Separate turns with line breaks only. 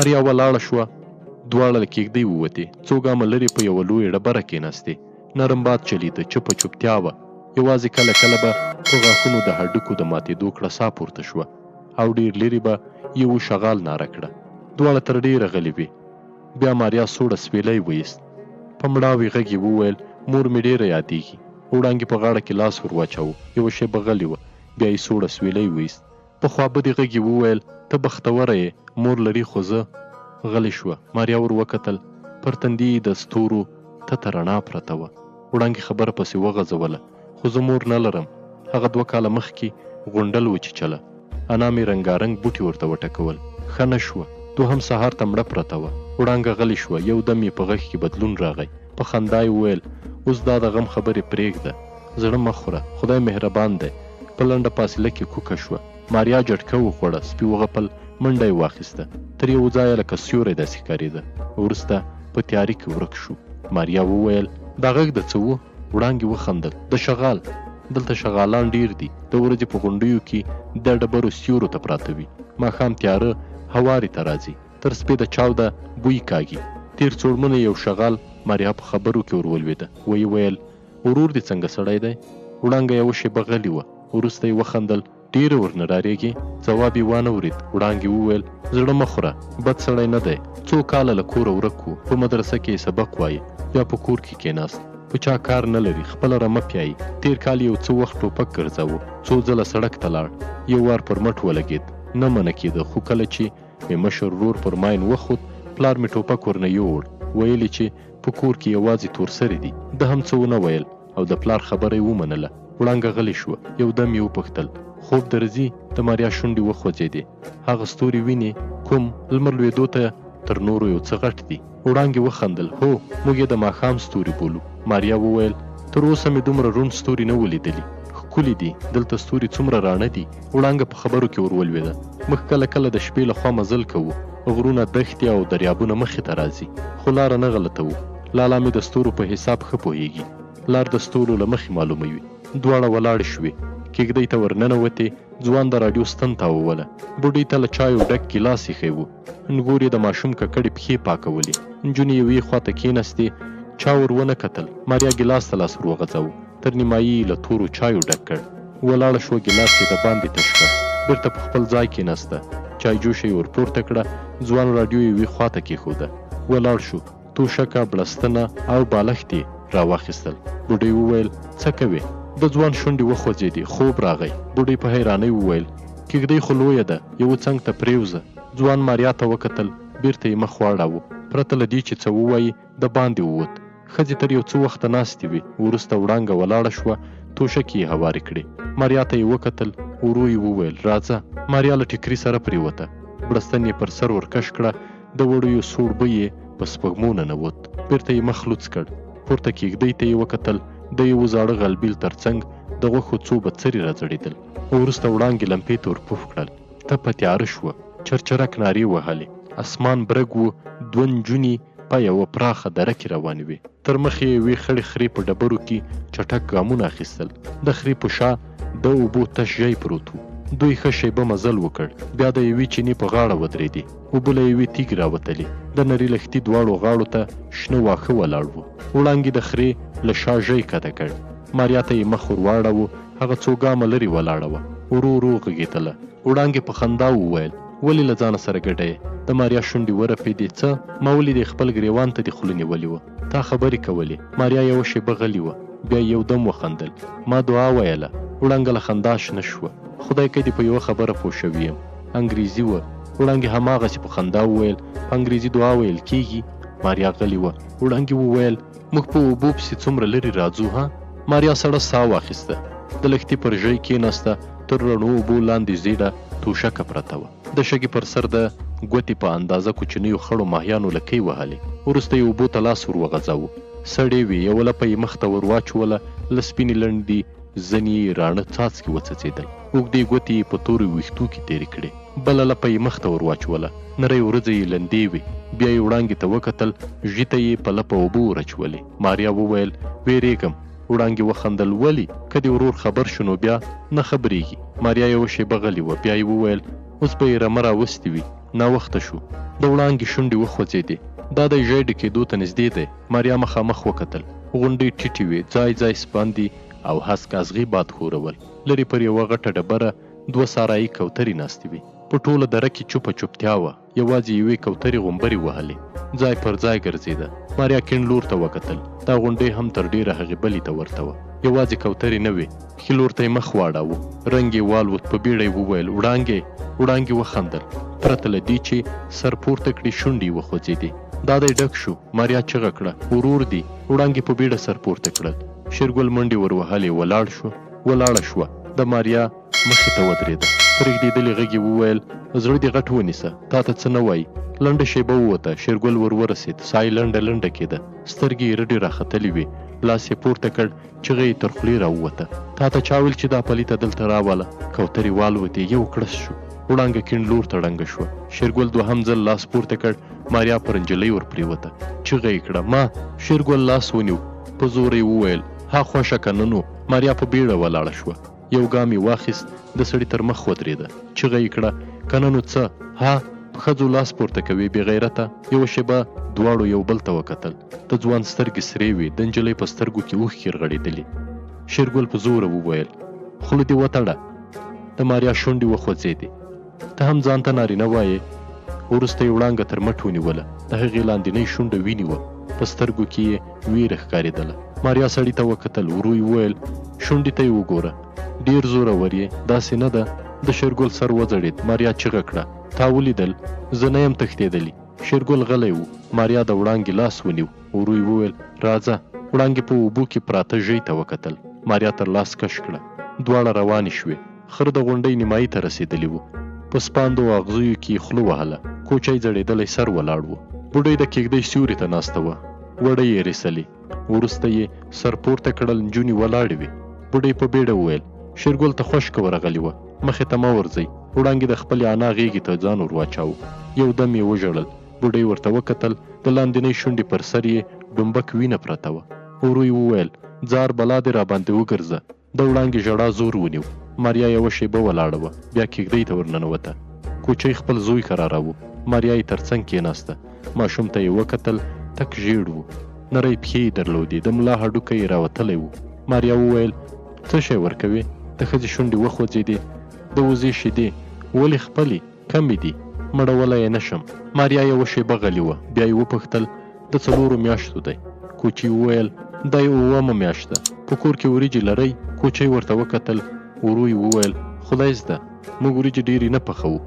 ماریا ولاړه شوه. دواړه له کېږدۍ ووتې. څو ګامه لرې په یوه لویه ډبره کېناستې. نرم باد چلیده. چپه چوپتیا وه. یوازې کله کله به په غاښونو د هډوکو د ماتېدو کړه ساه پورته شوه او ډېر لرې به یو شغال ناره کړه. دواړه تر ډېره غلې وې. بیا ماریا سوړه سپېلی ویست. په مړاوي غږ یې وویل مور مې ډېره یادېږي. وړانګې په غاړه کې لاس ور واچاوه. یوه شېبه غلې وه. بیا یې سوړه سپېلی ویست. په خوابدي غږ یې وویل ته بختوره یې، مور لري خو زه. غلې شوه. ماریا ور وکتل. پر تندي د ستورو تته رڼا پرته وه. وړانګې خبره پسې وغځوله. خو زه مور نه لرم. هغه 2 کاله مخکې غونډل وچیچله. انا مې رنګارنګ بوټي ورته وټکول. ښه نه شوه. دوهم سهار ته مړه پرته وه. وړانګه غلې شوه. یو دم یې په غږ کې بدلون راغی. په خندا یې وویل اوس دا د غم خبرې پرېږده، زړه مه خوره، خدای مهربان دی. په لنډه فاصله کې کوکه شوه. ماریا جټکه وخوړه. سپي وغپل. منډه یې واخیسته. تر یو ځایه لکه سیوری داسې ښکارېده. وروسته په تیاري کې ورک شو. ماریا وویل دا غږ د څه و؟ وړانګې وخندل. د شغال. دلته شغالان ډیر دي. د ورځې په غونډیو کې د ډبرو سیورو ته پراته وي. ماښام تیاره هوارې ته راځي. تر سپې د چاوده بوی کاږي. تیر څوړمنه یو شغال ماریا په خبرو کې وروولوېده. ویې ویل ورور دې څنګه سړی دی؟ وړانګه یوه شېبه غلې وه. وروسته یې وخندل. ډېره ورنه ډارېږې؟ ځواب یې وانه ورېد. وړانګې وویل زړه مه خوره، بد سړی نه دی. 2 کاله له کوره ورک و. په مدرسه کې یې سبق وایي. بیا په کور کې کېناست. په چا کار نه لري. خپله رمه پیایي. تیر کال یو څه وخت ټوپک ګرځاوه. 2 ځله سړک ته لاړ. یو وار پر مټ ولګېد. نه منع کېده. خو کله چې مې مشر ورور پر ماین وخوت پلار مې ټوپک ورنه یوړ. ویلې چې په کور کې یوازې تور سري دي. ده هم څه ونه ویل او د پلار خبره یې ومنله. وړانګه غلې شوه. یو دم یې وپوښتل خوب درځي؟ د ماریا شونډې وخوځېدې. هغه ستوري ویني؟ کوم؟ لمر لوېدو ته تر نورو یو څه غټ دي. وړانګې وخندل. هو، موږ یې د ماښام ستوري بولو. ماریا وویل تر اوسه مې دومره روڼ ستوري نه ولیدلي. ښکلي دي. دلته ستوري څومره راڼه دي. وړانګه په خبرو کې ورولوېده. موږ کله کله د شپې لخوا مزل کوو. غرونه، دښتې او دریابونه مخې ته راځي. خو لاره نه غلطوو. لالا مې د ستورو په حساب ښه پوهېږي. لار د ستورو له مخې معلوموي. دواړه ولاړې شوې. کېږدۍ ته ورننوتې. ځوان د راډیو ستن تاووله. بوډۍ ته له چایو ډک ګیلاس ایښی و. نګور یې د ماشوم ککړې پښې پاکولې. نجونې یوې خواته کېناستې. چا ور ونه کتل. ماریا ګیلاس ته لاس ور وغځاوه. تر نیمایي یې له تورو چایو ډک کړ. ولاړه شوه. ګیلاس یې د باندې تش کړ. بېرته په خپل ځای کېناسته. چای جوشه یې ور پورته کړه. ځوان راډیو یوې خواته کېښوده. ولاړ شو. توشکه، بړستنه او بالښت یې راواخیستل. بوډۍ وویل څه کوې؟ د ځوان شونډې وخوځېدې. خوب راغی. بوډۍ په حیرانۍ وویل کېږدۍ خو لویه ده، یوه څنګ ته پرېوځه. ځوان ماریا ته وکتل. بېرته یې مخ واړاوه. پرته له دې چې څه ووایي د باندې ووت. ښځې تر یو څه وخته ناستې وې. وروسته وړانګه ولاړه شوه. توشکې یې هوارې کړې. ماریا ته یې وکتل. ورو یې وویل راځه. ماریا له ټیکري سره پرېوته. بړستن یې پر سر ورکش کړه. د وړیو سوړ بوی یې په سپږمو ننوت. بېرته یې مخ لوڅ کړ. پورته کېږدۍ ته یې وکتل. د یوه زاړه غلبیل تر څنګ د غوښو څو بڅري راځړېدل. وروسته وړانګې لمپې ته ور پوف کړل. تپه تیاره شوه. چرچرک نارې وهلې. اسمان برګ و. 2 نجونې په یوه پراخه دره کې روانې وې. تر مخې یې یوې خړې خرې په ډبرو کې چټک ګامونه اخیستل. د خرې په شا د اوبو تش ژی پروت و. دوی ښه شیبه مزل وکړ. بیا د یوې چینې په غاړه ودرېدې. اوبه له یوې تیږې راوتلې. د نري لښتي دواړو غاړو ته شنه واښه ولاړ وو. وړانګې د خرې له شا ژی کته کړ. ماریا ته یې مخ ور واړاوه. هغه 2 ګامه لرې ولاړه وه. ورو ورو غږېدله. وړانګې په خندا وویل ولې له ځانه سره ګډه یې؟ د ماریا شونډې ورپېدې. څه؟ ما ولیدې خپل ګرېوان ته دې خوله نیولې وه. تا خبرې کولې. ماریا یوه شېبه غلې وه. بیا یو دم وخندل. ما دعا ویله. وړانګه له خندا شنه شوه. خدای که دې په یوه خبره پوه شوي یم. انګریزي وه. وړانګې هماغسې په خندا وویل په انګریزي دعا ویل کېږي؟ ماریا غلې وه. وړانګې وویل موږ په اوبو پسې څومره لرې راځو ها؟ ماریا سړه ساه واخیسته. د لښتي پر ژۍ کېناسته. تر رڼو اوبو لاندې زیړه توشکه پرته وه. د شګې پر سر د ګوتې په اندازه کوچنیو خړو ماهیانو لکۍ وهلې. وروسته یې اوبو ته لاس ور وغځاوه. سړې وې. یوه لپه یې مخ ته ور واچوله. له سپینې لنډې زنې یې راڼه څاڅکي وڅڅېدل. اوږدې ګوتې یې په تورو ویښتو کې تېرې کړې. بله لپه یې مخ ته ور واچوله. نرۍ ورځې یې لندې وې. بیا یې وړانګې ته وکتل. ژیته یې په لپه اوبه ورچولې. ماریا وویل ویرېږم. وړانګې وخندل ولې؟ که دې ورور خبر شو نو بیا نه خبرېږي. ماریا یوه شېبه غلې وه. بیا یې وویل اوس به یې رمه راوستې وي. ناوخته شو. د وړانګې شونډې وخوځېدې. دا د ژیډې کېدو ته نږدې دی. ماریا مخامخ وکتل. غونډۍ ټیټې وې، ځای ځای سپاندې او هسک ازغي باد ښورول. لرې پر یوه غټه ډبره 2 سارایي کوترې ناستې وې. په ټوله دره کې چوپه چوپتیا وه. یوازې یوې کوترې غومبرې وهلې. ځای پر ځای ګرځېده. ماریا کیڼ لور ته وکتل. دا غونډۍ هم تر ډېره هغې بلې ته ورته وه. یوازې کوترې نه وې. ښي لور ته یې مخ واړاوه. رنګ یې والوت. په بیړه یې وویل وړانګې. وړانګې وخندل. پرته له دې چې سر پورته کړي شونډې یې وخوځېدې. دا دی ډک شو. ماریا چغه کړه ورور دی. وړانګې په بیړه سر پورته کړل. شېرګل منډې ور وهلې. ولاړه شوه. د ماریا مخې ته ودرېده. په رېږدېدلي غږ یې وویل زړه دې غټ ونیسه. تا ته څه نه وایي. لنډه شېبه ووته. شېرګل ور ورسېد. ساه یې لنډه کېده. سترګې یې رډې راختلې وې. لاس یې پورته کړ. چغه یې تر خولې راووته. تا ته چا ویل چې دا پلیته دلته راوله. کوترې والوتې. یو کړس شو. وړانګه کیڼ لور ته ړنګه شوه. شېرګل دوهم ځل لاس پورته کړ. ماریا پر نجلۍ ور پرېوته. چغه یې کړه ما. شېرګل لاس ونیو. په زور یې وویل ها خوښه که نه نو. ماریا په بیړه ولاړه شوه. یو ګام یې واخیست. د سړي تر مخ ودرېده. چغه یې کړه که نه نو څه. ها په ښځو لاس پورته کوي بې غیرته. یوه شېبه دواړو یو بل ته وکتل. د ځوان سترګې سرې وې. د نجلۍ په سترګو کې اوښکې رغړېدلې. شېرګل په زوره وویل خوله دې وتړه. د ماریا شونډې وخوځېدې. ته هم ځان ته نارینه وایې. وروسته یې وړانګه تر مټ ونیوله. د هغې لاندینۍ شونډه وینې وه. په سترګو کې یې ویره ښکارېدله. ماریا سړي ته وکتل. ورو یې وویل شونډې ته یې وګوره. ډېر زورور یې. داسې نه ده. د شېرګل سر وځړېد. ماریا چغه کړه تا ولیدل. زه نه یم تښتېدلی. شېرګل غلی و. ماریا د وړانګې لاس ونیو. ورو یې وویل راځه. وړانګې په اوبو کې پراته ژۍ ته وکتل. ماریا تر لاس کش کړه. دواړه روانې شوې. خر د غونډۍ نیمایي ته رسېدلی و. په سپاندو او اغزیو کې یې خوله وهله. کوچی ځړېدلی سر ولاړ و. بوډۍ د کېږدۍ سیوري ته ناسته وه. وړۍ یې رسلې. وروسته یې سر پورته کړل. نجونې ولاړې وې. بوډۍ په بیړه وویل شېرګل ته خوشکه ورغلې وه. مخې ته مه ورځئ. وړانګې د خپلې انا غېږې ته ځان ور واچاوه. یو دم یې وژړل. بوډۍ ورته وکتل. د لاندینۍ شونډې پر سر یې ډومبک وینه پرته وه. ورو یې وویل ځار بلا دې راباندې وګرځه. د وړانګې ژړا زور ونیو. ماریا یوه شېبه ولاړه وه. بیا کېږدۍ ته ورننوته. کوچۍ خپل زوی قراراوه. ماریا یې تر څنګ کېناسته. ماشوم ته یې وکتل. تک ژېړ و. نری پښې یې درلودې. د ملا هډوکی یې راوتلی و. ماریا وویل څه شی ورکوې. د ښځې شونډې وخوځېدې. د وزې شیدې. ولې خپلې کمې دي. مړولی یې نه شم. ماریا یوه شېبه غلې وه. بیا یې وپوښتل د 4 میاشتو دی. کوچي وویل دا یې 8مه میاشت ده. په کور کې وریجې لرئ. کوچۍ ورته وکتل. ورو یې وویل خدای زده موږ وریجې ډېرې نه پخوو.